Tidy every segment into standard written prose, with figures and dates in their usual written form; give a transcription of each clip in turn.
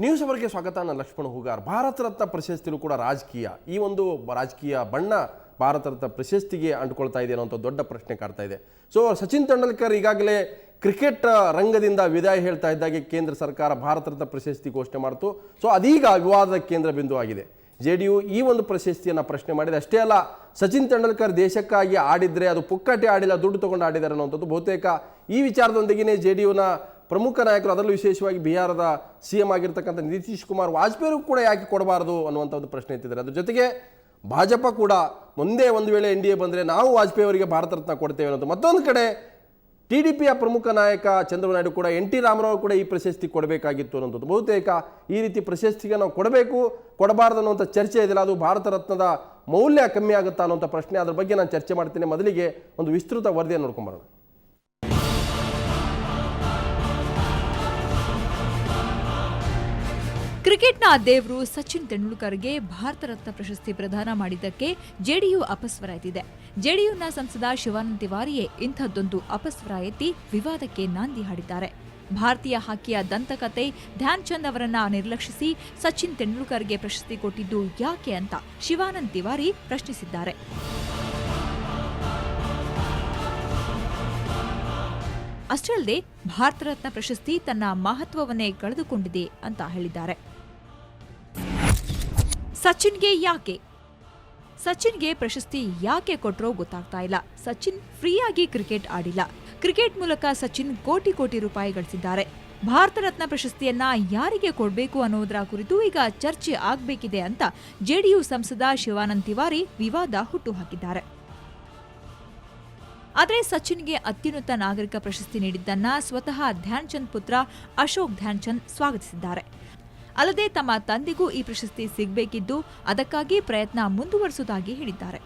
News ಅವರಿಗೆ ಸ್ವಾಗತ. ನಾನು ಲಕ್ಷ್ಮಣ ಹೂಗಾರ್. ಭಾರತ ರತ್ನ ಪ್ರಶಸ್ತಿನೂ ಕೂಡ ರಾಜಕೀಯ, ಈ ಒಂದು ರಾಜಕೀಯ ಬಣ್ಣ ಭಾರತ ರತ್ನ ಪ್ರಶಸ್ತಿಗೆ ಅಂಟ್ಕೊಳ್ತಾ ಇದೆ ಅನ್ನೋ ದೊಡ್ಡ ಪ್ರಶ್ನೆ ಕಾಡ್ತಾ ಇದೆ. ಸೊ ಸಚಿನ್ ತೆಂಡೂಲ್ಕರ್ ಈಗಾಗಲೇ ಕ್ರಿಕೆಟ್ ರಂಗದಿಂದ ವಿದಾಯ ಹೇಳ್ತಾ ಇದ್ದಾಗೆ ಕೇಂದ್ರ ಸರ್ಕಾರ ಭಾರತ ರತ್ನ ಪ್ರಶಸ್ತಿ ಘೋಷಣೆ ಮಾಡಿತು. ಸೊ ಅದೀಗ ವಿವಾದದ ಕೇಂದ್ರ ಬಿಂದು ಆಗಿದೆ. JDU ಈ ಒಂದು ಪ್ರಶಸ್ತಿಯನ್ನು ಪ್ರಶ್ನೆ ಮಾಡಿದೆ. ಅಷ್ಟೇ ಅಲ್ಲ, ಸಚಿನ್ ತೆಂಡೂಲ್ಕರ್ ದೇಶಕ್ಕಾಗಿ ಆಡಿದ್ರೆ ಅದು ಪುಕ್ಕಟೆ ಆಡಿಲ್ಲ, ದುಡ್ಡು ತಗೊಂಡು ಆಡಿದ್ದಾರೆ ಅನ್ನೋಂಥದ್ದು ಬಹುತೇಕ ಈ ವಿಚಾರದೊಂದಿಗೆ JDUನ ಪ್ರಮುಖ ನಾಯಕರು, ಅದರಲ್ಲೂ ವಿಶೇಷವಾಗಿ ಬಿಹಾರದ CM ಆಗಿರ್ತಕ್ಕಂಥ ನಿತೀಶ್ ಕುಮಾರ್ ವಾಜಪೇಯಿಗೂ ಕೂಡ ಯಾಕೆ ಕೊಡಬಾರದು ಅನ್ನುವಂಥ ಒಂದು ಪ್ರಶ್ನೆ ಎತ್ತಿದ್ದಾರೆ. ಅದ್ರ ಜೊತೆಗೆ ಭಾಜಪ ಕೂಡ ಮುಂದೆ ಒಂದು ವೇಳೆ NDA ಬಂದರೆ ನಾವು ವಾಜಪೇಯಿ ಅವರಿಗೆ ಭಾರತ ರತ್ನ ಕೊಡ್ತೇವೆ ಅನ್ನೋದು. ಮತ್ತೊಂದು ಕಡೆ TDPಯ ಪ್ರಮುಖ ನಾಯಕ ಚಂದ್ರಬಾಬು ನಾಯ್ಡು ಕೂಡ NT ರಾಮರಾವ್ ಕೂಡ ಈ ಪ್ರಶಸ್ತಿ ಕೊಡಬೇಕಾಗಿತ್ತು ಅನ್ನೋದು. ಬಹುತೇಕ ಈ ರೀತಿ ಪ್ರಶಸ್ತಿಗೆ ನಾವು ಕೊಡಬೇಕು ಕೊಡಬಾರ್ದು ಅನ್ನುವಂಥ ಚರ್ಚೆ ಇದೆಯಲ್ಲ, ಅದು ಭಾರತ ರತ್ನದ ಮೌಲ್ಯ ಕಮ್ಮಿ ಆಗುತ್ತಾ ಅನ್ನುವಂಥ ಪ್ರಶ್ನೆ. ಅದ್ರ ಬಗ್ಗೆ ನಾನು ಚರ್ಚೆ ಮಾಡ್ತೀನಿ. ಮೊದಲಿಗೆ ಒಂದು ವಿಸ್ತೃತ ವರದಿಯನ್ನು ನೋಡ್ಕೊಂಬರೋಣ. ಕ್ರಿಕೆಟ್ನ ದೇವರು ಸಚಿನ್ ತೆಂಡೂಲ್ಕರ್ಗೆ ಭಾರತ ರತ್ನ ಪ್ರಶಸ್ತಿ ಪ್ರದಾನ ಮಾಡಿದ್ದಕ್ಕೆ JDU ಅಪಸ್ವರ ಎತ್ತಿದೆ. JDUನ ಸಂಸದ ಶಿವಾನಂದ ತಿವಾರಿಯೇ ಇಂಥದ್ದೊಂದು ಅಪಸ್ವರ ಎತ್ತಿ ವಿವಾದಕ್ಕೆ ನಾಂದಿ ಹಾಡಿದ್ದಾರೆ. ಭಾರತೀಯ ಹಾಕಿಯ ದಂತಕತೆ ಧ್ಯಾನ್ ಚಂದ್ ಅವರನ್ನ ನಿರ್ಲಕ್ಷಿಸಿ ಸಚಿನ್ ತೆಂಡೂಲ್ಕರ್ಗೆ ಪ್ರಶಸ್ತಿ ಕೊಟ್ಟಿದ್ದು ಯಾಕೆ ಅಂತ ಶಿವಾನಂದ ತಿವಾರಿ ಪ್ರಶ್ನಿಸಿದ್ದಾರೆ. ಅಷ್ಟೇ ಅಲ್ಲದೆ ಭಾರತ ರತ್ನ ಪ್ರಶಸ್ತಿ ತನ್ನ ಮಹತ್ವವನ್ನೇ ಕಳೆದುಕೊಂಡಿದೆ ಅಂತ ಹೇಳಿದ್ದಾರೆ. ಸಚಿನ್ಗೆ ಯಾಕೆ? ಸಚಿನ್ಗೆ ಪ್ರಶಸ್ತಿ ಯಾಕೆ ಕೊಟ್ರೋ ಗೊತ್ತಾಗ್ತಾ ಇಲ್ಲ. ಸಚಿನ್ ಫ್ರೀಯಾಗಿ ಕ್ರಿಕೆಟ್ ಆಡಿಲ್ಲ. ಕ್ರಿಕೆಟ್ ಮೂಲಕ ಸಚಿನ್ ಕೋಟಿ ಕೋಟಿ ರೂಪಾಯಿ ಗಳಿಸಿದ್ದಾರೆ. ಭಾರತ ರತ್ನ ಪ್ರಶಸ್ತಿಯನ್ನ ಯಾರಿಗೆ ಕೊಡಬೇಕು ಅನ್ನೋದರ ಕುರಿತು ಈಗ ಚರ್ಚೆ ಆಗಬೇಕಿದೆ ಅಂತ JDU ಸಂಸದ ಶಿವಾನಂದ ತಿವಾರಿ ವಿವಾದ ಹುಟ್ಟುಹಾಕಿದ್ದಾರೆ. ಆದರೆ ಸಚಿನ್ಗೆ ಅತ್ಯುನ್ನತ ನಾಗರಿಕ ಪ್ರಶಸ್ತಿ ನೀಡಿದ್ದನ್ನ ಸ್ವತಃ ಧ್ಯಾನ್ ಚಂದ್ ಪುತ್ರ ಅಶೋಕ್ ಧ್ಯಾನ್ ಚಂದ್ ಸ್ವಾಗತಿಸಿದ್ದಾರೆ. ಅಲ್ಲದೆ ತಮ್ಮ ತಂದೆಗೂ ಈ ಪ್ರಶಸ್ತಿ ಸಿಗಬೇಕಿದ್ದು ಅದಕ್ಕಾಗಿ ಪ್ರಯತ್ನ ಮುಂದುವರಿಸುವುದಾಗಿ ಹೇಳಿದ್ದಾರೆ.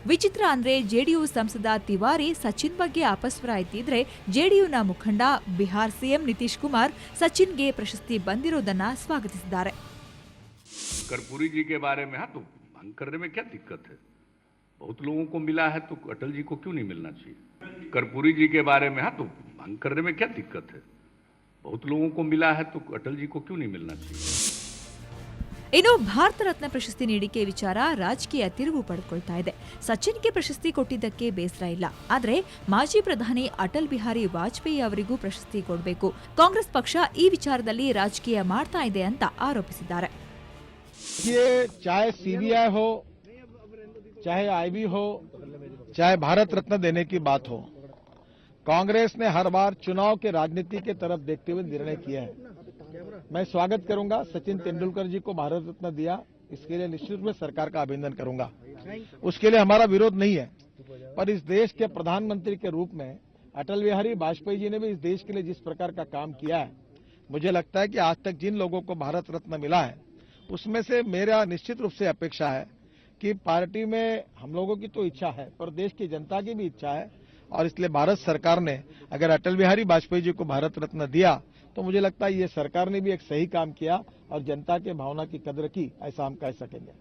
ವಿಚಿತ್ರ ಅಂದ್ರೆ JDU ಸಂಸದ ತಿವಾರಿ ಸಚಿನ್ ಬಗ್ಗೆ ಅಪಸ್ವರ ಎತ್ತಿದ್ರೆ JDUನ ಮುಖಂಡ ಬಿಹಾರ್ CM ನಿತೀಶ್ ಕುಮಾರ್ ಸಚಿನ್ಗೆ ಪ್ರಶಸ್ತಿ ಬಂದಿರೋದನ್ನ ಸ್ವಾಗತಿಸಿದ್ದಾರೆ. कर्पूरी जी के बारे में हाँ तो मांग करने में क्या दिक्कत है? बहुत लोगों को मिला है तो अटल जी को क्यों नहीं मिलना चाहिए? कर्पूरी जी के बारे में हाँ तो मांग करने में क्या दिक्कत है? बहुत लोगों को मिला है तो अटल जी को क्यों नहीं मिलना चाहिए? ಇನ್ನು ಭಾರತ ರತ್ನ ಪ್ರಶಸ್ತಿ ನೀಡಿಕೆ ವಿಚಾರ ರಾಜಕೀಯ ತಿರುವು ಪಡೆದುಕೊಳ್ತಾ ಇದೆ. ಸಚಿನ್ಗೆ ಪ್ರಶಸ್ತಿ ಕೊಟ್ಟಿದ್ದಕ್ಕೆ ಬೇಸರ ಇಲ್ಲ, ಆದರೆ ಮಾಜಿ ಪ್ರಧಾನಿ ಅಟಲ್ ಬಿಹಾರಿ ವಾಜಪೇಯಿ ಅವರಿಗೂ ಪ್ರಶಸ್ತಿ ಕೊಡಬೇಕು. ಕಾಂಗ್ರೆಸ್ ಪಕ್ಷ ಈ ವಿಚಾರದಲ್ಲಿ ರಾಜಕೀಯ ಮಾಡ್ತಾ ಇದೆ ಅಂತ ಆರೋಪಿಸಿದ್ದಾರೆ. चाहे CBI हो, चाहे IB हो, चाहे भारत रत्न देने की बात हो, कांग्रेस ने हर बार चुनाव के राजनीति के तरफ देखते हुए निर्णय किया है. मैं स्वागत करूंगा. सचिन तेंदुलकर जी को भारत रत्न दिया, इसके लिए निश्चित रूप में सरकार का अभिनंदन करूंगा. उसके लिए हमारा विरोध नहीं है, पर इस देश के प्रधानमंत्री के रूप में अटल बिहारी वाजपेयी जी ने भी इस देश के लिए जिस प्रकार का काम किया है, मुझे लगता है कि आज तक जिन लोगों को भारत रत्न मिला है उसमें से मेरा निश्चित रूप से अपेक्षा है कि पार्टी में हम लोगों की तो इच्छा है, पर देश की जनता की भी इच्छा है, और इसलिए भारत सरकार ने अगर अटल बिहारी वाजपेयी जी को भारत रत्न दिया तो मुझे लगता है ये सरकार ने भी एक सही काम किया और जनता के भावना की कदर की, ऐसा हम कह सकेंगे.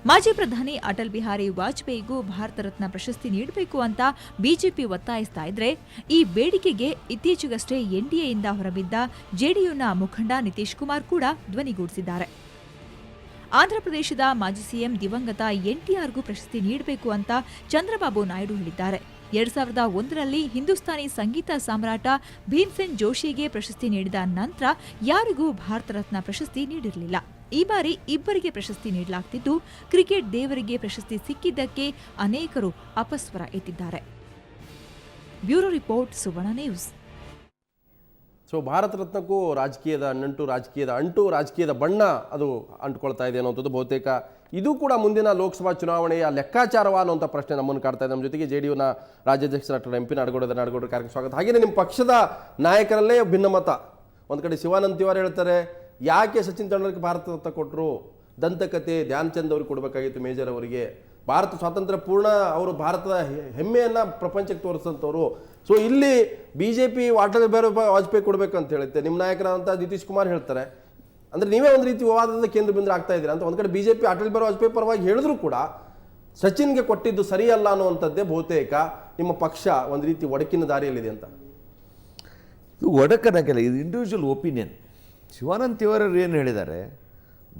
ಮಾಜಿ ಪ್ರಧಾನಿ ಅಟಲ್ ಬಿಹಾರಿ ವಾಜಪೇಯಿಗೂ ಭಾರತ ರತ್ನ ಪ್ರಶಸ್ತಿ ನೀಡಬೇಕು ಅಂತ ಬಿಜೆಪಿ ಒತ್ತಾಯಿಸ್ತಾ ಇದ್ರೆ, ಈ ಬೇಡಿಕೆಗೆ ಇತ್ತೀಚೆಗಷ್ಟೇ NDAಯಿಂದ ಹೊರಬಿದ್ದ JDUನ ಮುಖಂಡ ನಿತೀಶ್ ಕುಮಾರ್ ಕೂಡ ಧ್ವನಿಗೂಡಿಸಿದ್ದಾರೆ. ಆಂಧ್ರಪ್ರದೇಶದ ಮಾಜಿ CM ದಿವಂಗತ NTRಗೂ ಪ್ರಶಸ್ತಿ ನೀಡಬೇಕು ಅಂತ ಚಂದ್ರಬಾಬು ನಾಯ್ಡು ಹೇಳಿದ್ದಾರೆ. 2001ರಲ್ಲಿ ಹಿಂದೂಸ್ತಾನಿ ಸಂಗೀತ ಸಾಮ್ರಾಟ ಭೀಮ್ಸೆನ್ ಜೋಶಿಗೆ ಪ್ರಶಸ್ತಿ ನೀಡಿದ ನಂತರ ಯಾರಿಗೂ ಭಾರತ ರತ್ನ ಪ್ರಶಸ್ತಿ ನೀಡಿರಲಿಲ್ಲ. ಈ ಬಾರಿ ಇಬ್ಬರಿಗೆ ಪ್ರಶಸ್ತಿ ನೀಡಲಾಗ್ತಿದ್ದು, ಕ್ರಿಕೆಟ್ ದೇವರಿಗೆ ಪ್ರಶಸ್ತಿ ಸಿಕ್ಕಿದ್ದಕ್ಕೆ ಅನೇಕರು ಅಪಸ್ವರ ಎತ್ತಿದ್ದಾರೆ. ಬ್ಯೂರೋ ರಿಪೋರ್ಟ್, ಸುವರ್ಣ ನ್ಯೂಸ್. ಸೊ ಭಾರತ ರತ್ನಕ್ಕೂ ರಾಜಕೀಯದ ನಂಟು, ರಾಜಕೀಯದ ಅಂಟು, ರಾಜಕೀಯದ ಬಣ್ಣ ಅದು ಅಂಟ್ಕೊಳ್ತಾ ಇದೆ ಅನ್ನೋಂಥದ್ದು ಬಹುತೇಕ ಇದು ಕೂಡ ಮುಂದಿನ ಲೋಕಸಭಾ ಚುನಾವಣೆಯ ಲೆಕ್ಕಾಚಾರವ ಅನ್ನುವಂಥ ಪ್ರಶ್ನೆ ನಮ್ಮನ್ನು ಕಾಡ್ತಾ ಇದೆ. ನಮ್ಮ ಜೊತೆಗೆ JDUನ ರಾಜ್ಯಾಧ್ಯಕ್ಷ ಡಾಕ್ಟರ್ MP ನಾಡಗೌಡ ಕಾರ್ಯಕ್ರಮ ಸ್ವಾಗತ. ಹಾಗೆಯೇ ನಿಮ್ಮ ಪಕ್ಷದ ನಾಯಕರಲ್ಲೇ ಭಿನ್ನಮತ. ಒಂದು ಕಡೆ ಶಿವಾನಂದ ತಿವಾರಿ ಹೇಳ್ತಾರೆ, ಯಾಕೆ ಸಚಿನ್ ತೆಂಡೂಲ್ಕರ್ ಭಾರತ ರತ್ನ ಕೊಟ್ಟರು? ದಂತಕತೆ ಧ್ಯಾನ್ ಚಂದ್ ಅವ್ರಿಗೆ ಕೊಡಬೇಕಾಗಿತ್ತು, ಮೇಜರ್ ಅವರಿಗೆ. ಭಾರತ ಸ್ವಾತಂತ್ರ್ಯ ಪೂರ್ಣ ಅವರು ಭಾರತದ ಹೆಮ್ಮೆಯನ್ನು ಪ್ರಪಂಚಕ್ಕೆ ತೋರಿಸಿದಂಥವ್ರು. ಸೊ ಇಲ್ಲಿ BJP ಅಟಲ್ ಬಿಹಾರಿ ವಾಜಪೇಯಿ ಕೊಡಬೇಕಂತ ಹೇಳುತ್ತೆ. ನಿಮ್ಮ ನಾಯಕರಾದಂಥ ನಿತೀಶ್ ಕುಮಾರ್ ಹೇಳ್ತಾರೆ. ಅಂದರೆ ನೀವೇ ಒಂದು ರೀತಿ ವಿವಾದದ ಕೇಂದ್ರ ಬಿಂದು ಆಗ್ತಾ ಇದ್ದೀರಾ ಅಂತ. ಒಂದು ಕಡೆ BJP ಅಟಲ್ ಬಿಹಾರಿ ವಾಜಪೇಯಿ ಪರವಾಗಿ ಹೇಳಿದ್ರು ಕೂಡ ಸಚಿನ್ಗೆ ಕೊಟ್ಟಿದ್ದು ಸರಿಯಲ್ಲ ಅನ್ನುವಂಥದ್ದೇ ಬಹುತೇಕ ನಿಮ್ಮ ಪಕ್ಷ ಒಂದು ರೀತಿ ಒಡಕಿನ ದಾರಿಯಲ್ಲಿದೆ ಅಂತ. ಇದು ಒಡಕನಕ್ಕೆಲ್ಲ, ಇದು ಇಂಡಿವಿಜುವಲ್ ಒಪಿನಿಯನ್. ಶಿವಾನಂದ ತಿವಾರಿ ಏನು ಹೇಳಿದ್ದಾರೆ,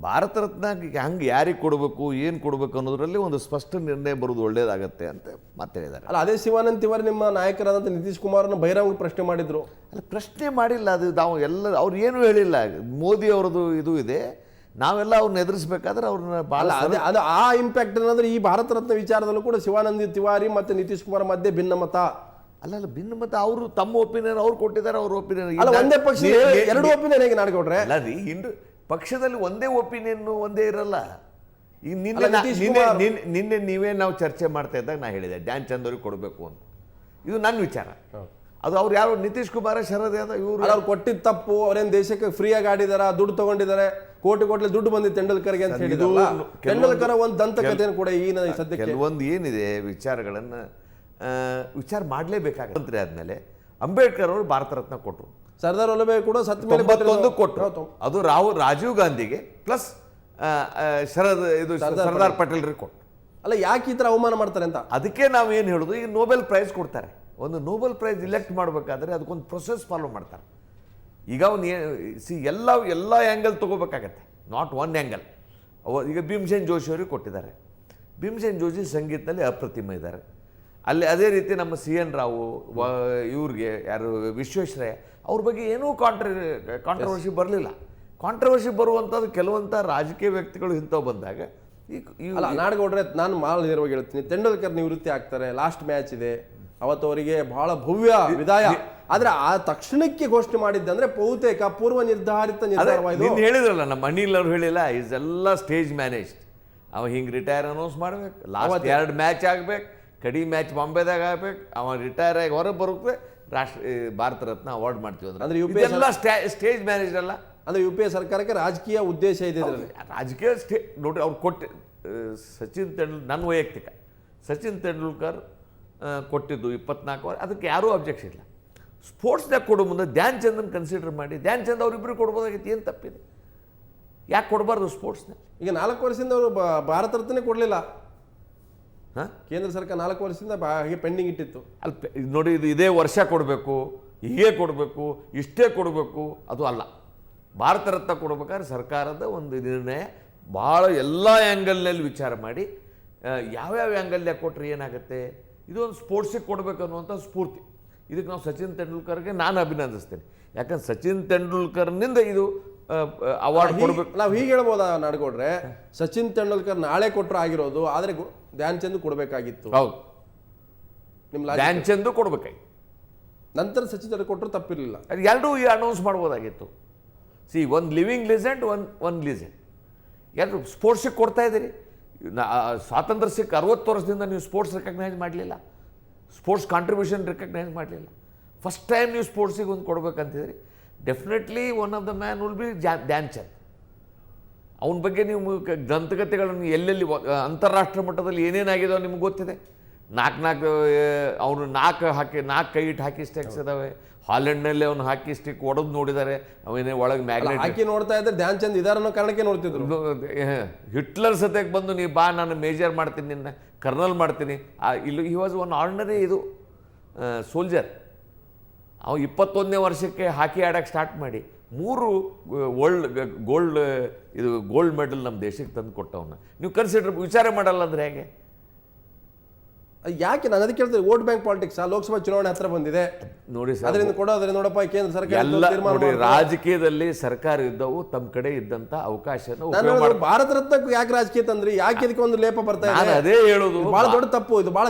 ಭಾರತ ರತ್ನ ಹಂಗೆ ಯಾರಿಗೆ ಕೊಡಬೇಕು, ಏನು ಕೊಡಬೇಕು ಅನ್ನೋದರಲ್ಲಿ ಒಂದು ಸ್ಪಷ್ಟ ನಿರ್ಣಯ ಬರೋದು ಒಳ್ಳೆಯದಾಗತ್ತೆ ಅಂತ ಮತ್ತೆ ಹೇಳಿದ್ದಾರೆ. ಅಲ್ಲ, ಅದೇ ಶಿವಾನಂದ ತಿವಾರಿ ನಿಮ್ಮ ನಾಯಕರಾದಂಥ ನಿತೀಶ್ ಕುಮಾರ್ನ ಬಹಿರಂಗ ಪ್ರಶ್ನೆ ಮಾಡಿದ್ರು. ಅಲ್ಲ, ಪ್ರಶ್ನೆ ಮಾಡಿಲ್ಲ, ಅದು ನಾವು ಎಲ್ಲ ಅವ್ರು ಏನೂ ಹೇಳಿಲ್ಲ. ಮೋದಿ ಅವರದು ಇದು ಇದೆ, ನಾವೆಲ್ಲ ಅವ್ರನ್ನ ಎದುರಿಸ್ಬೇಕಾದ್ರೆ ಅವ್ರನ್ನ ಭಾಳ ಅದೇ ಅದು ಆ ಇಂಪ್ಯಾಕ್ಟ್ ಏನಂದ್ರೆ ಈ ಭಾರತ ರತ್ನ ವಿಚಾರದಲ್ಲೂ ಕೂಡ ಶಿವಾನಂದ ತಿವಾರಿ ಮತ್ತೆ ನಿತೀಶ್ ಕುಮಾರ್ ಮಧ್ಯೆ ಭಿನ್ನಮತ. ಅಲ್ಲ ಭಿನ್ನಮತ. ಅವರು ತಮ್ಮ ಒಪಿನಿಯನ್ ಅವ್ರು ಕೊಟ್ಟಿದ್ದಾರೆ, ಅವ್ರ ಒಪಿನಿಯನ್. ಅಲ್ಲ, ಒಂದೇ ಪಕ್ಷ ಎರಡು ಒಪಿನಿಯನ್ ಹೇಗೆ ನಾಡ್ಕೊಟ್ರೆ? ಅಲ್ಲ ರೀ, ಪಕ್ಷದಲ್ಲಿ ಒಂದೇ ಒಪಿನಿಯನ್ ಒಂದೇ ಇರಲ್ಲ. ಈಗ ನಿನ್ನೆ ನೀವೇ ನಾವು ಚರ್ಚೆ ಮಾಡ್ತಾ ಇದ್ದಾಗ ನಾ ಹೇಳಿದೆ ಡ್ಯಾನ್ ಚಂದ್ ಅವ್ರಿಗೆ ಕೊಡಬೇಕು ಅಂತ. ಇದು ನನ್ನ ವಿಚಾರ. ಅದು ಅವ್ರು ಯಾರು ನಿತೀಶ್ ಕುಮಾರ್ ಶರದ್ ಯಾದವ್ ಇವರು ಅವ್ರು ಕೊಟ್ಟಿದ್ದು ತಪ್ಪು. ಅವ್ರೇನ್ ದೇಶಕ್ಕೆ ಫ್ರೀಯಾಗಿ ಆಡಿದಾರ, ದುಡ್ಡು ತಗೊಂಡಿದ್ದಾರೆ, ಕೋಟಿ ದುಡ್ಡು ಬಂದಿತ್ತು ತೆಂಡೂಲ್ಕರ್ಗೆ ಅಂತ ಹೇಳಿದ್ರು. ತೆಂಡೂಲ್ಕರ್ ಒಂದು ದಂತಕಥೆಯನ್ನು ಕೂಡ ಈ ಸದ್ಯಕ್ಕೆ ಕೆಲವೊಂದು ಏನಿದೆ ವಿಚಾರಗಳನ್ನು ವಿಚಾರ ಮಾಡಲೇಬೇಕಾಗುತ್ತೆ. ಮಂತ್ರಿ ಆದಮೇಲೆ ಅಂಬೇಡ್ಕರ್ ಅವರು ಭಾರತ ರತ್ನ ಕೊಟ್ಟರು, ಸರ್ದಾರ್ ವಲ್ಲಭಾಯ್ ಕೂಡ ಸತ್ ಮೇಲೆ 91 ಕೊಟ್ಟರು. ಅದು ರಾಜೀವ್ ಗಾಂಧಿಗೆ ಪ್ಲಸ್ ಸರ್ದಾರ್ ಪಟೇಲ್ರಿಗೆ ಕೊಟ್ಟರು. ಅಲ್ಲ, ಯಾಕೆ ಈ ಥರ ಅವಮಾನ ಮಾಡ್ತಾರೆ ಅಂತ. ಅದಕ್ಕೆ ನಾವು ಏನು ಹೇಳೋದು, ಈಗ ನೋಬೆಲ್ ಪ್ರೈಸ್ ಕೊಡ್ತಾರೆ. ಒಂದು ನೋಬೆಲ್ ಪ್ರೈಸ್ ಇಲೆಕ್ಟ್ ಮಾಡಬೇಕಾದ್ರೆ ಅದಕ್ಕೊಂದು ಪ್ರೊಸೆಸ್ ಫಾಲೋ ಮಾಡ್ತಾರೆ. ಈಗ ಅವನು ಎಲ್ಲ ಆ್ಯಂಗಲ್ ತೊಗೋಬೇಕಾಗತ್ತೆ, ನಾಟ್ ಒನ್ ಆ್ಯಂಗಲ್. ಈಗ ಭೀಮಸೇನ್ ಜೋಶಿ ಅವ್ರಿಗೆ ಕೊಟ್ಟಿದ್ದಾರೆ. ಭೀಮಸೇನ್ ಜೋಶಿ ಸಂಗೀತದಲ್ಲಿ ಅಪ್ರತಿಮ ಇದ್ದಾರೆ. ಅಲ್ಲಿ ಅದೇ ರೀತಿ ನಮ್ಮ CN ರಾವ್, ಇವ್ರಿಗೆ ಯಾರು ವಿಶ್ವೇಶ್ವರಯ್ಯ ಅವ್ರ ಬಗ್ಗೆ ಏನೂ ಕಾಂಟ್ರವರ್ಸಿ ಬರಲಿಲ್ಲ. ಕಾಂಟ್ರವರ್ಸಿ ಬರುವಂಥದ್ದು ಕೆಲವಂಥ ರಾಜಕೀಯ ವ್ಯಕ್ತಿಗಳು ಇಂಥವು ಬಂದಾಗ ಅಲ್ಲ ನಾಡಗೌಡ್ರೆ, ನಾನು ಮಾಲ್ ನೇರವಾಗಿ ಹೇಳ್ತೀನಿ, ತೆಂಡೂಲ್ಕರ್ ನಿವೃತ್ತಿ ಆಗ್ತಾರೆ, ಲಾಸ್ಟ್ ಮ್ಯಾಚ್ ಇದೆ, ಅವತ್ತು ಅವರಿಗೆ ಬಹಳ ಭವ್ಯ ವಿದಾಯ. ಆದ್ರೆ ಆ ತಕ್ಷಣಕ್ಕೆ ಘೋಷಣೆ ಮಾಡಿದ್ದಂದ್ರೆ ಬಹುತೇಕ ಪೂರ್ವ ನಿರ್ಧಾರಿತ ನಿರ್ಧಾರವಾಯಿತು. ಹೇಳಿದ್ರಲ್ಲ, ನಮ್ಮ ಅನಿಲ್ ಅವ್ರು ಹೇಳಿಲ್ಲ, ಇದೆಲ್ಲ ಸ್ಟೇಜ್ ಮ್ಯಾನೇಜ್ಡ್. ಅವ ಹಿಂಗೆ ರಿಟೈರ್ ಅನೌನ್ಸ್ ಮಾಡ್ಬೇಕು, ಲಾಸ್ಟ್ 2 ಮ್ಯಾಚ್ ಆಗ್ಬೇಕು, ಕಡಿ ಮ್ಯಾಚ್ ಬಾಂಬೆದಾಗ ಆಗ್ಬೇಕು, ಅವ ರಿಟೈರ್ ಆಗಿ ಹೊರಗೆ ಬರೋಕೆ ಭಾರತ ರತ್ನ ಅವಾರ್ಡ್ ಮಾಡ್ತೀವಿ ಅಂದ್ರೆ ಇದೆಲ್ಲ ಸ್ಟೇಜ್ ಮ್ಯಾನೇಜ್ ಅಲ್ಲ. ಅಂದ್ರೆ UPA ಸರ್ಕಾರಕ್ಕೆ ರಾಜಕೀಯ ಉದ್ದೇಶ ಇದೆ. ರಾಜಕೀಯ ನೋಡಿ, ಅವ್ರು ಕೊಟ್ಟು ಸಚಿನ್ ತೆಂಡೂಲ್ಕರ್, ನನ್ನ ವೈಯಕ್ತಿಕ ಸಚಿನ್ ತೆಂಡೂಲ್ಕರ್ ಕೊಟ್ಟಿದ್ದು 24 ಓವರ್, ಅದಕ್ಕೆ ಯಾರೂ ಅಬ್ಜೆಕ್ಷನ್ ಇಲ್ಲ. ಸ್ಪೋರ್ಟ್ಸ್ನಾಗ ಕೊಡೋ ಮುಂದೆ ಧ್ಯಾನ್ ಚಂದನ್ ಕನ್ಸಿಡರ್ ಮಾಡಿ, ಧ್ಯಾನ್ ಚಂದ್ ಅವ್ರಿಬ್ಬರು ಕೊಡ್ಬೋದಾಗಿತ್ತು, ಏನು ತಪ್ಪಿದೆ? ಯಾಕೆ ಕೊಡಬಾರ್ದು ಸ್ಪೋರ್ಟ್ಸ್ನಾಗ? ಈಗ 4 ವರ್ಷದಿಂದ ಅವರು ಭಾರತ ರತ್ನ ಕೊಡಲಿಲ್ಲ. ಹಾಂ, ಕೇಂದ್ರ ಸರ್ಕಾರ 4 ವರ್ಷದಿಂದ ಹಾಗೆ ಪೆಂಡಿಂಗ್ ಇಟ್ಟಿತ್ತು. ಅಲ್ಲಿ ನೋಡಿ, ಇದೇ ವರ್ಷ ಕೊಡಬೇಕು, ಹೀಗೆ ಕೊಡಬೇಕು, ಇಷ್ಟೇ ಕೊಡಬೇಕು, ಅದು ಅಲ್ಲ. ಭಾರತ ರತ್ನ ಕೊಡಬೇಕಾದ್ರೆ ಸರ್ಕಾರದ ಒಂದು ನಿರ್ಣಯ ಭಾಳ ಎಲ್ಲ ಆ್ಯಂಗಲ್ನಲ್ಲಿ ವಿಚಾರ ಮಾಡಿ ಯಾವ್ಯಾವ ಆ್ಯಂಗಲ್ನಾಗ ಕೊಟ್ಟರೆ ಏನಾಗುತ್ತೆ, ಇದೊಂದು ಸ್ಪೋರ್ಟ್ಸಿಗೆ ಕೊಡಬೇಕು ಅನ್ನುವಂಥ ಸ್ಫೂರ್ತಿ. ಇದಕ್ಕೆ ನಾವು ಸಚಿನ್ ತೆಂಡೂಲ್ಕರ್ಗೆ ನಾನು ಅಭಿನಂದಿಸ್ತೇನೆ. ಯಾಕಂದ್ರೆ ಸಚಿನ್ ತೆಂಡೂಲ್ಕರ್ನಿಂದ ಇದು ಅವಾರ್ಡ್ ಕೊಡಬೇಕು. ನಾವು ಹೀಗೆ ಹೇಳ್ಬೋದಾ ನಾಡಗೌಡ್ರೆ, ಸಚಿನ್ ತೆಂಡೂಲ್ಕರ್ ನಾಳೆ ಕೊಟ್ಟರು ಆಗಿರೋದು, ಆದರೆ ಧ್ಯಾನ್ ಚಂದ್ ಕೊಡಬೇಕಾಗಿತ್ತು. ಹೌದು, ಧ್ಯಾನ್ ಚಂದ್ ಕೊಡಬೇಕಾಗಿತ್ತು, ನಂತರ ಸಚಿನ್ ತೆಂಡೂಲ್ಕರ್ ಕೊಟ್ಟರು ತಪ್ಪಿರಲಿಲ್ಲ. ಅದು ಎರಡೂ ಅನೌನ್ಸ್ ಮಾಡ್ಬೋದಾಗಿತ್ತು. ಒಂದು ಲಿವಿಂಗ್ ಲೆಜೆಂಡ್, ಒನ್ ಲೆಜೆಂಡ್. ಯಾರು ಸ್ಪೋರ್ಟ್ಸಿಗೆ ಕೊಡ್ತಾ ಇದ್ದೀರಿ? ಸ್ವಾತಂತ್ರ್ಯ ಸಿಕ್ಕ 60 ವರ್ಷದಿಂದ ನೀವು ಸ್ಪೋರ್ಟ್ಸ್ ರೆಕಗ್ನೈಸ್ ಮಾಡಲಿಲ್ಲ, ಸ್ಪೋರ್ಟ್ಸ್ ಕಾಂಟ್ರಿಬ್ಯೂಷನ್ ರೆಕಗ್ನೈಸ್ ಮಾಡಲಿಲ್ಲ. ಫಸ್ಟ್ ಟೈಮ್ ನೀವು ಸ್ಪೋರ್ಟ್ಸಿಗೆ ಒಂದು ಕೊಡ್ಬೇಕಂತಿದ್ರಿ. Definitely one of the man will be Dhyan Chand. ಅವನ ಬಗ್ಗೆ ನೀವು ಗ್ರಂಥಕತೆಗಳನ್ನು ಎಲ್ಲೆಲ್ಲಿ ಅಂತಾರಾಷ್ಟ್ರೀಯ ಮಟ್ಟದಲ್ಲಿ ಏನೇನಾಗಿದಾವೆ ನಿಮ್ಗೆ ಗೊತ್ತಿದೆ. 4 ಅವನು 4 ಕೈ ಇಟ್ಟು ಹಾಕಿ ಸ್ಟಿಕ್ಸ್ ಇದಾವೆ. ಹಾಲೆಂಡ್ನಲ್ಲಿ ಅವನು ಹಾಕಿ ಸ್ಟಿಕ್ ಹೊಡೆದು ನೋಡಿದ್ದಾರೆ, ಅವನೇ ಒಳಗೆ ಮ್ಯಾಗ್ನೆಟ್ ಹಾಕಿ ನೋಡ್ತಾ ಇದ್ರೆ ಧ್ಯಾನ್ ಚಂದ್ ಇದಾರ ಅನ್ನೋ ಕಾರಣಕ್ಕೆ ನೋಡ್ತಿದ್ರು. ಹಿಟ್ಲರ್ ಸತ್ಯಕ್ಕೆ ಬಂದು ನೀವು ಬಾ, ನಾನು ಮೇಜರ್ ಮಾಡ್ತೀನಿ, ನಿನ್ನ ಕರ್ನಲ್ ಮಾಡ್ತೀನಿ. ಇಲ್ಲಿ he was one ordinary soldier. ಅವ 21ನೇ ವರ್ಷಕ್ಕೆ ಹಾಕಿ ಆಡೋಕ್ಕೆ ಸ್ಟಾರ್ಟ್ ಮಾಡಿ 3 ಗೋಲ್ಡ್ ಮೆಡಲ್ ನಮ್ಮ ದೇಶಕ್ಕೆ ತಂದು ಕೊಟ್ಟವನ್ನ ನೀವು ವಿಚಾರ ಮಾಡಲ್ಲ ಅಂದ್ರೆ ಹೇಗೆ? ಯಾಕೆ ನಾನು ಅದಕ್ಕೆ ಕೇಳ್ತೇನೆ, ವೋಟ್ ಬ್ಯಾಂಕ್ ಪಾಲಿಟಿಕ್ಸ್. ಲೋಕಸಭಾ ಚುನಾವಣೆ ಹತ್ರ ಬಂದಿದೆ ನೋಡಿ ಸರ್, ಅದರಿಂದ ಕೊಡೋದ್ರೆ ನೋಡಪ್ಪ ಕೇಂದ್ರ ಸರ್ಕಾರ ಎಲ್ಲ ರಾಜಕೀಯದಲ್ಲಿ ಸರ್ಕಾರ ಇದ್ದವು ತಮ್ಮ ಕಡೆ ಇದ್ದಂತ ಅವಕಾಶ. ಭಾರತ ರತ್ನಕ್ಕೂ ಯಾಕೆ ರಾಜಕೀಯ ತಂದ್ರಿ? ಯಾಕೆ ಇದಕ್ಕೆ ಒಂದು ಲೇಪ ಬರ್ತಾ ಇದೆ? ಅದೇ ಹೇಳೋದು, ಬಹಳ ದೊಡ್ಡ ತಪ್ಪು ಇದು, ಬಹಳ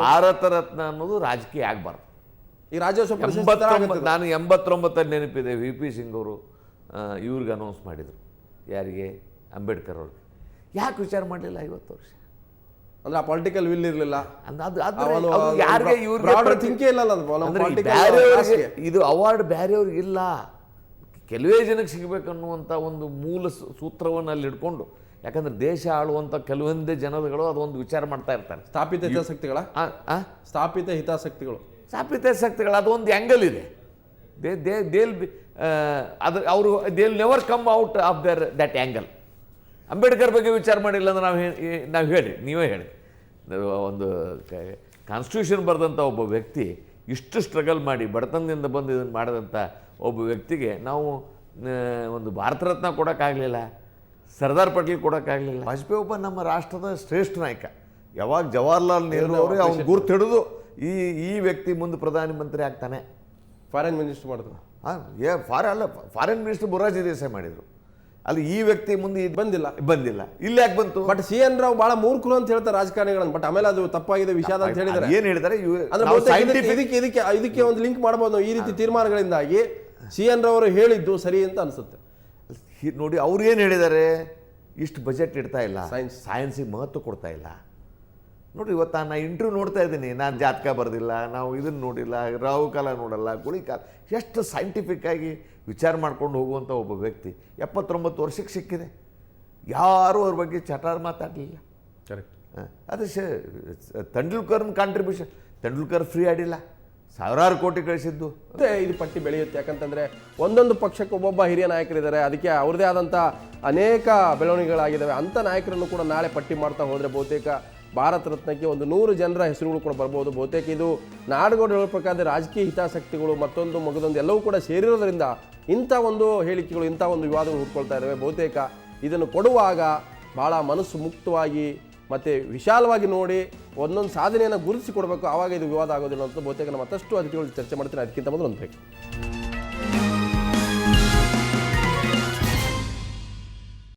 ಭಾರತ ರತ್ನ ಅನ್ನೋದು ರಾಜಕೀಯ ಆಗ್ಬಾರ್ದು. ಈ ರಾಜ್ಯೋತ್ಸವ ನಾನು 89 ನೆನಪಿದೆ, VP ಸಿಂಗ್ ಅವರು ಇವ್ರಿಗೆ ಅನೌನ್ಸ್ ಮಾಡಿದರು. ಯಾರಿಗೆ? ಅಂಬೇಡ್ಕರ್ ಅವ್ರಿಗೆ. ಯಾಕೆ ವಿಚಾರ ಮಾಡಲಿಲ್ಲ 50 ವರ್ಷ? ಅಂದ್ರೆ ಆ ಪೊಲಿಟಿಕಲ್ ವಿಲ್ ಇರಲಿಲ್ಲ. ಇದು ಅವಾರ್ಡ್ ಬೇರೆಯವ್ರಿಗೆ ಇಲ್ಲ, ಕೆಲವೇ ಜನಕ್ಕೆ ಸಿಗಬೇಕನ್ನುವಂಥ ಒಂದು ಮೂಲ ಸೂತ್ರವನ್ನು ಅಲ್ಲಿ ಇಟ್ಕೊಂಡು, ಯಾಕಂದ್ರೆ ದೇಶ ಆಳುವಂಥ ಕೆಲವೊಂದೇ ಜನಗಳು ಅದೊಂದು ವಿಚಾರ ಮಾಡ್ತಾ ಇರ್ತಾರೆ. ಸ್ಥಾಪಿತ ಹಿತಾಸಕ್ತಿಗಳು ಅದೊಂದು ಆ್ಯಂಗಲ್ ಇದೆ. ಅವರು never come out of that angle. Ambedkar ಬಗ್ಗೆ ವಿಚಾರ ಮಾಡಿಲ್ಲ ಅಂದ್ರೆ ನಾವು ಹೇಳಿ, ನೀವೇ ಹೇಳಿ, ಒಂದು ಕಾನ್ಸ್ಟಿಟ್ಯೂಷನ್ ಬರೆದಂಥ ಒಬ್ಬ ವ್ಯಕ್ತಿ ಇಷ್ಟು ಸ್ಟ್ರಗಲ್ ಮಾಡಿ ಬಡತನದಿಂದ ಬಂದು ಇದನ್ನು ಮಾಡಿದಂಥ ಒಬ್ಬ ವ್ಯಕ್ತಿಗೆ ನಾವು ಒಂದು ಭಾರತ ರತ್ನ ಕೊಡೋಕ್ಕಾಗಲಿಲ್ಲ, ಸರ್ದಾರ್ ಪಟೇಲ್ ಕೊಡೋಕ್ಕಾಗಲಿಲ್ಲ. ವಾಜಪೇಯಿ ಒಬ್ಬ ನಮ್ಮ ರಾಷ್ಟ್ರದ ಶ್ರೇಷ್ಠ ನಾಯಕ. ಯಾವಾಗ ಜವಾಹರ್ಲಾಲ್ ನೆಹರು ಅವರೇ ಅವ್ನು ಗುರ್ತು ಹಿಡಿದು ಈ ವ್ಯಕ್ತಿ ಮುಂದೆ ಪ್ರಧಾನಮಂತ್ರಿ ಆಗ್ತಾನೆ. ಫಾರಿನ್ ಮಿನಿಸ್ಟರ್ ಮಾಡಿದ್ರು. ಫಾರಿನ್ ಮಿನಿಸ್ಟರ್ ಮೊರಾರ್ಜಿ ದೇಸಾಯಿ ಮಾಡಿದರು. ಅಲ್ಲಿ ಈ ವ್ಯಕ್ತಿ ಮುಂದೆ ಇದು ಬಂದಿಲ್ಲ. ಇಲ್ಲಿ ಯಾಕೆ ಬಂತು? ಬಟ್ CN ರಾವ್ ಬಹಳ ಮೂರ್ಖರು ಅಂತ ಹೇಳ್ತಾರೆ ರಾಜಕಾರಣಿಗಳನ್ನು. ಬಟ್ ಆಮೇಲೆ ಅದು ತಪ್ಪಾಗಿದೆ, ವಿಷಾದ ಅಂತ ಹೇಳಿದ್ದಾರೆ. ಏನು ಹೇಳಿದ್ದಾರೆ? ಇದಕ್ಕೆ ಒಂದು ಲಿಂಕ್ ಮಾಡಬಹುದು. ಈ ರೀತಿ ತೀರ್ಮಾನಗಳಿಂದಾಗಿ CN ರಾವ್ ಅವರು ಹೇಳಿದ್ದು ಸರಿ ಅಂತ ಅನಿಸುತ್ತೆ. ನೋಡಿ, ಅವ್ರು ಏನು ಹೇಳಿದ್ದಾರೆ? ಇಷ್ಟು ಬಜೆಟ್ ಇಡ್ತಾ ಇಲ್ಲ, ಸೈನ್ಸಿಗೆ ಮಹತ್ವ ಕೊಡ್ತಾ ಇಲ್ಲ. ನೋಡಿ, ಇವತ್ತು ನಾನು ಇಂಟರ್ವ್ಯೂ ನೋಡ್ತಾ ಇದ್ದೀನಿ, ನಾನು ಜಾತಕ ಬರೆದಿಲ್ಲ, ನಾವು ಇದನ್ನು ನೋಡಿಲ್ಲ, ರಾಹು ಕಾಲ ನೋಡಲ್ಲ, ಗುಳಿ ಕಾಲ, ಎಷ್ಟು ಸೈಂಟಿಫಿಕ್ ಆಗಿ ವಿಚಾರ ಮಾಡ್ಕೊಂಡು ಹೋಗುವಂಥ ಒಬ್ಬ ವ್ಯಕ್ತಿ 79 ವರ್ಷಕ್ಕೆ ಸಿಕ್ಕಿದೆ. ಯಾರೂ ಅವ್ರ ಬಗ್ಗೆ ಚಟಾರ್ ಮಾತಾಡಲಿಲ್ಲ. ಕರೆಕ್ಟ್. ಅದು ತೆಂಡೂಲ್ಕರ್ನ ಕಾಂಟ್ರಿಬ್ಯೂಷನ್. ತೆಂಡೂಲ್ಕರ್ ಫ್ರೀ ಆಡಿಲ್ಲ, ಸಾವಿರಾರು ಕೋಟಿ ಕಳಿಸಿದ್ದು. ಮತ್ತೆ ಇದು ಪಟ್ಟಿ ಬೆಳೆಯುತ್ತೆ. ಯಾಕಂತಂದ್ರೆ ಒಂದೊಂದು ಪಕ್ಷಕ್ಕೆ ಒಬ್ಬೊಬ್ಬ ಹಿರಿಯ ನಾಯಕರಿದ್ದಾರೆ, ಅದಕ್ಕೆ ಅವ್ರದೇ ಆದಂಥ ಅನೇಕ ಬೆಳವಣಿಗೆಗಳಾಗಿದ್ದಾವೆ. ಅಂಥ ನಾಯಕರನ್ನು ಕೂಡ ನಾಳೆ ಪಟ್ಟಿ ಮಾಡ್ತಾ ಹೋದರೆ ಬಹುತೇಕ ಭಾರತ ರತ್ನಕ್ಕೆ ಒಂದು 100 ಜನರ ಹೆಸರುಗಳು ಕೂಡ ಬರ್ಬೋದು. ಬಹುತೇಕ ಇದು ನಾಡುಗೋಡು ಹೇಳೋ ಪ್ರಕಾರ ರಾಜಕೀಯ ಹಿತಾಸಕ್ತಿಗಳು ಮತ್ತೊಂದು ಮಗದೊಂದು ಎಲ್ಲವೂ ಕೂಡ ಸೇರಿರೋದ್ರಿಂದ ಇಂಥ ಒಂದು ಹೇಳಿಕೆಗಳು, ಇಂಥ ಒಂದು ವಿವಾದಗಳು ಹುಟ್ಕೊಳ್ತಾ ಇದ್ದಾವೆ. ಬಹುತೇಕ ಇದನ್ನು ಕೊಡುವಾಗ ಭಾಳ ಮನಸ್ಸು ಮುಕ್ತವಾಗಿ ಮತ್ತು ವಿಶಾಲವಾಗಿ ನೋಡಿ ಒಂದೊಂದು ಸಾಧನೆಯನ್ನು ಗುರುತಿಸಿ ಕೊಡಬೇಕು. ಆವಾಗ ಇದು ವಿವಾದ ಆಗೋದಿಲ್ಲ ಅಂತ ಬಹುತೇಕ ನಾವು ಮತ್ತಷ್ಟು ಅತಿಥಿಗಳು ಚರ್ಚೆ ಮಾಡ್ತೀನಿ. ಅದಕ್ಕಿಂತ ಮೊದಲು ಒಂದು ಬ್ರೇಕ್.